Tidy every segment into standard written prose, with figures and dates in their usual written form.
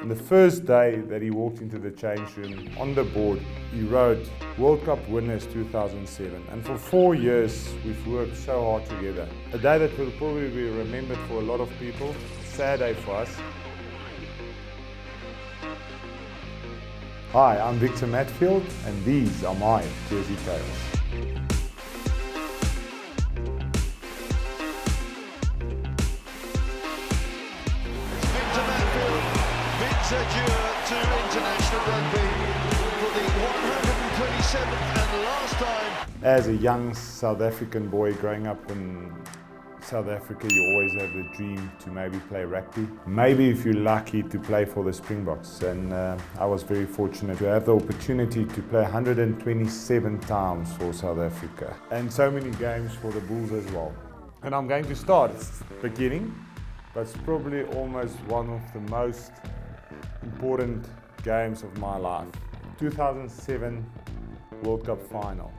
And the first day that he walked into the change room, on the board, he wrote World Cup winners 2007. And for 4 years, we've worked so hard together. A day that will probably be remembered for a lot of people. A sad day for us. Hi, I'm Victor Matfield, and these are my Jersey Tales. Victor Matfield bids adieu to international rugby for the 127th and last time. As a young South African boy growing up in South Africa, you always have the dream to maybe play rugby. Maybe if you're lucky to play for the Springboks. And I was very fortunate to have the opportunity to play 127 times for South Africa. And so many games for the Bulls as well. And I'm going to start, it's beginning, but it's probably almost one of the most important games of my life. 2007 World Cup final.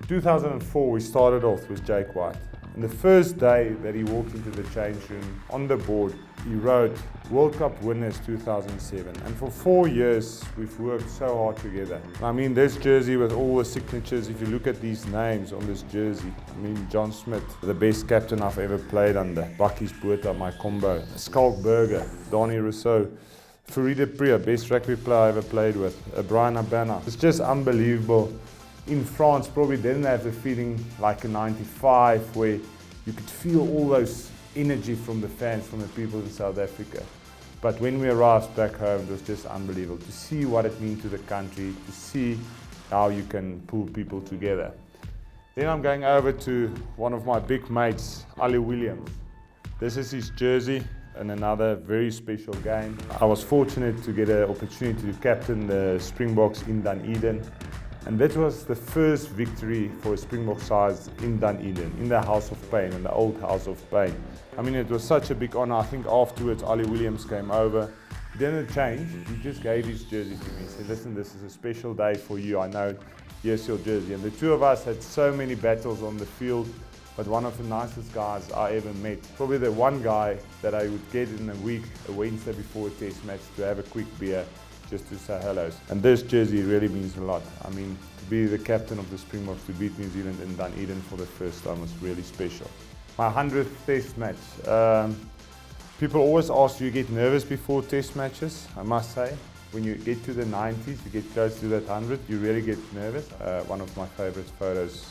2004 we started off with Jake White. And the first day that he walked into the change room, on the board, he wrote World Cup winners 2007. And for 4 years, we've worked so hard together. I mean, this jersey with all the signatures, if you look at these names on this jersey, I mean, John Smith, the best captain I've ever played under, Bakkies Botha, my combo, Skalk Burger, Donnie Rousseau, Farida Priya, best rugby player I ever played with, Brian Abana. It's just unbelievable. In France, probably didn't have the feeling like in '95 where you could feel all those energy from the fans, from the people in South Africa. But when we arrived back home, it was just unbelievable to see what it means to the country, to see how you can pull people together. Then I'm going over to one of my big mates, Ali Williams. This is his jersey in another very special game. I was fortunate to get an opportunity to captain the Springboks in Dunedin. And that was the first victory for a Springbok side in Dunedin, in the House of Pain, in the old House of Pain. I mean, it was such a big honor. I think afterwards, Ali Williams came over. He didn't change, he just gave his jersey to me. He said, listen, this is a special day for you. I know, here's your jersey. And the two of us had so many battles on the field, but one of the nicest guys I ever met. Probably the one guy that I would get in a week, a Wednesday before a test match, to have a quick beer, just to say hellos. And this jersey really means a lot. I mean, to be the captain of the Springboks, to beat New Zealand in Dunedin for the first time was really special. My 100th test match. People always ask, do you get nervous before test matches? I must say, when you get to the 90s, you get close to that 100, you really get nervous. One of my favorite photos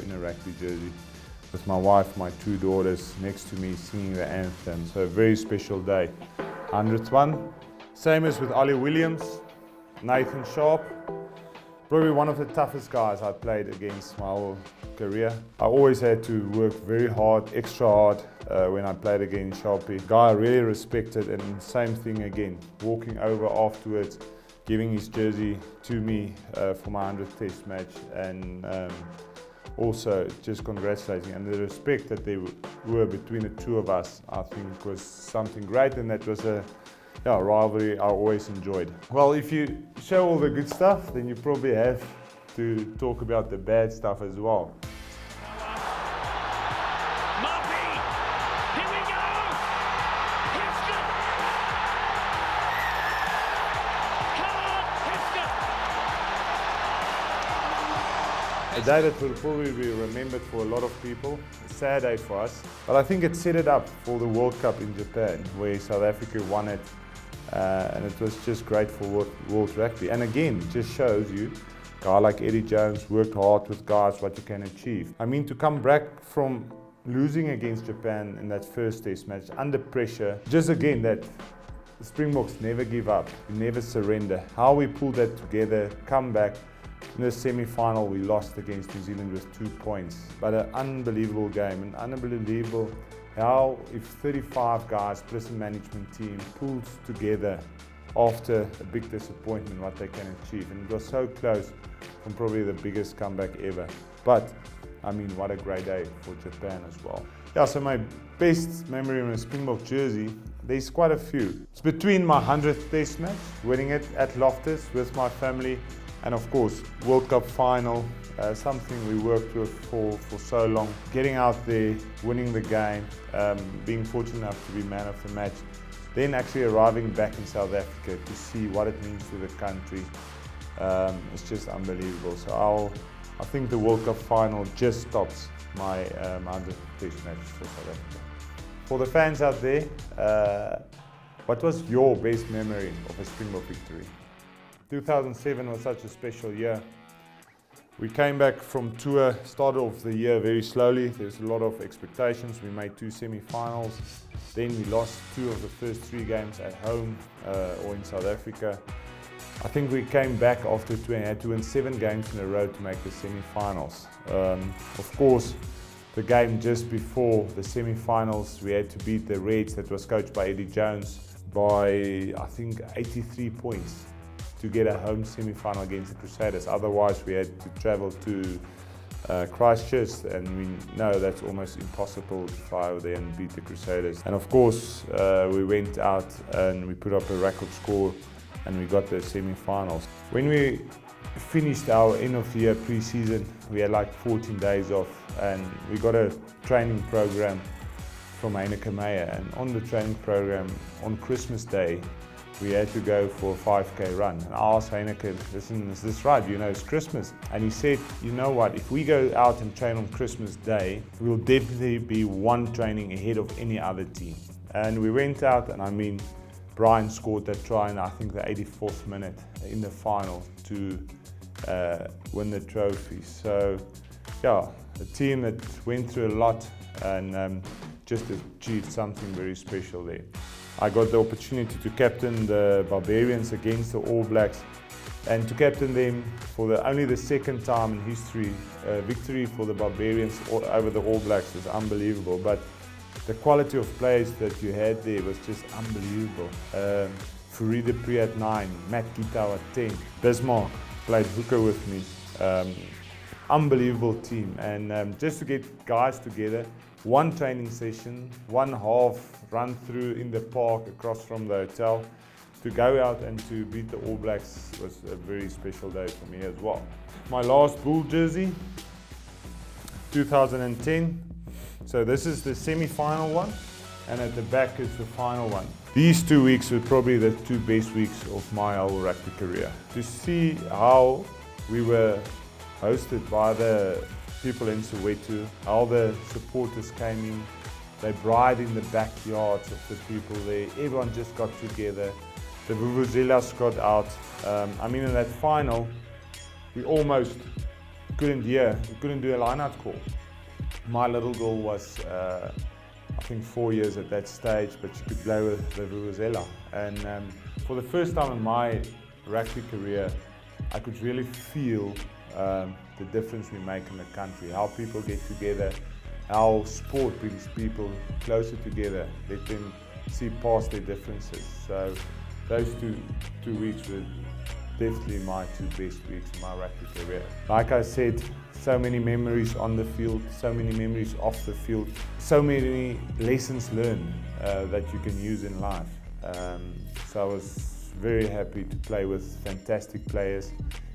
in a rugby jersey with my wife, my two daughters next to me singing the anthem. So a very special day. 100th one. Same as with Ali Williams, Nathan Sharp, probably one of the toughest guys I played against my whole career. I always had to work very hard, extra hard when I played against Sharpie. Guy I really respected, and same thing again, walking over afterwards, giving his jersey to me for my 100th test match, and also just congratulating. And the respect that there were between the two of us, I think was something great, and that was a rivalry I always enjoyed. Well, if you show all the good stuff, then you probably have to talk about the bad stuff as well. Here we go! Hiska! Come on, Hiska! A day that will probably be remembered for a lot of people. A sad day for us. But I think it set it up for the World Cup in Japan, where South Africa won it. And it was just great for world rugby. And again, it just shows you, a guy like Eddie Jones worked hard with guys, what you can achieve. I mean, to come back from losing against Japan in that first test match, under pressure, just again that the Springboks never give up, never surrender. How we pulled that together, come back. In the semi-final, we lost against New Zealand with 2 points. But an unbelievable game, and unbelievable how if 35 guys plus a management team pulled together after a big disappointment, what they can achieve. And it was so close from probably the biggest comeback ever. But, I mean, what a great day for Japan as well. Yeah, so my best memory in a Springbok jersey, there's quite a few. It's between my 100th test match, winning it at Loftus with my family, And of course, World Cup final, something we worked with for so long. Getting out there, winning the game, being fortunate enough to be man of the match, then actually arriving back in South Africa to see what it means to the country. It's just unbelievable. So I think the World Cup final just tops my 100 Test match for South Africa. For the fans out there, what was your best memory of a Springbok victory? 2007 was such a special year. We came back from tour, started off the year very slowly. There's a lot of expectations. We made 2 semi-finals. Then we lost 2 of the first 3 games at home or in South Africa. I think we came back after 2 and had to win 7 games in a row to make the semi-finals. Of course, the game just before the semi-finals, we had to beat the Reds, that was coached by Eddie Jones, by I think 83 points to get a home semi-final against the Crusaders. Otherwise, we had to travel to Christchurch, and we know that's almost impossible to fly over there and beat the Crusaders. And of course, we went out and we put up a record score and we got the semi-finals. When we finished our end of the year pre-season, we had like 14 days off, and we got a training program from Heineke Meyer. And on the training program, on Christmas Day, we had to go for a 5K run. And I asked Heineke, listen, is this right? You know, it's Christmas. And he said, you know what, if we go out and train on Christmas Day, we'll definitely be 1 training ahead of any other team. And we went out, and I mean, Brian scored that try in I think the 84th minute in the final to win the trophy. So yeah, a team that went through a lot and just achieved something very special there. I got the opportunity to captain the Barbarians against the All Blacks, and to captain them for only the 2nd time in history. Victory for the Barbarians over the All Blacks was unbelievable, but the quality of players that you had there was just unbelievable. Fourie Pre at 9, Matt Gitau at 10, Bismarck played hooker with me. Unbelievable team, and just to get guys together, 1 training session, 1 half run through in the park across from the hotel, to go out and to beat the All Blacks was a very special day for me as well. My last Bull jersey, 2010. So this is the semi-final one, and at the back is the final one. These 2 weeks were probably the 2 best weeks of my whole rugby career. To see how we were hosted by the people in Soweto, how the supporters came in, they bride in the backyards of the people there, everyone just got together, the vuvuzelas got out. I mean, in that final, we almost couldn't do a line-out call. My little girl was, I think 4 years at that stage, but she could blow the vuvuzela. And for the first time in my rugby career, I could really feel the difference we make in the country, how people get together, how sport brings people closer together, let them see past their differences. So those two weeks were definitely my 2 best weeks in my rugby career. Like I said, so many memories on the field, so many memories off the field, so many lessons learned that you can use in life. So I was very happy to play with fantastic players,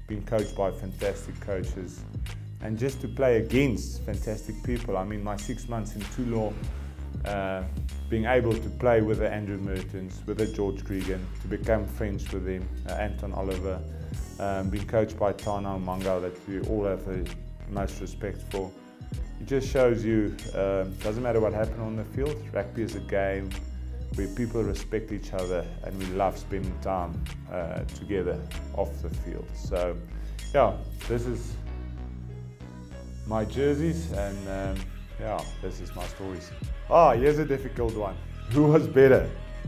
being coached by fantastic coaches, and just to play against fantastic people. I mean, my 6 months in Toulon, being able to play with the Andrew Mertens, with the George Cregan, to become friends with them, Anton Oliver, being coached by Tana Mangau, that we all have the most respect for. It just shows you, doesn't matter what happened on the field, rugby is a game where people respect each other, and we love spending time together off the field. So yeah, this is my jerseys, and yeah, this is my stories. Here's a difficult one. Who was better,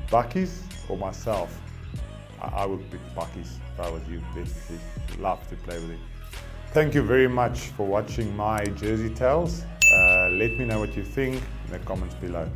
Buckies or myself? I would pick Buckies if I was you. Definitely love to play with it. Thank you very much for watching my Jersey Tales. Let me know what you think in the comments below.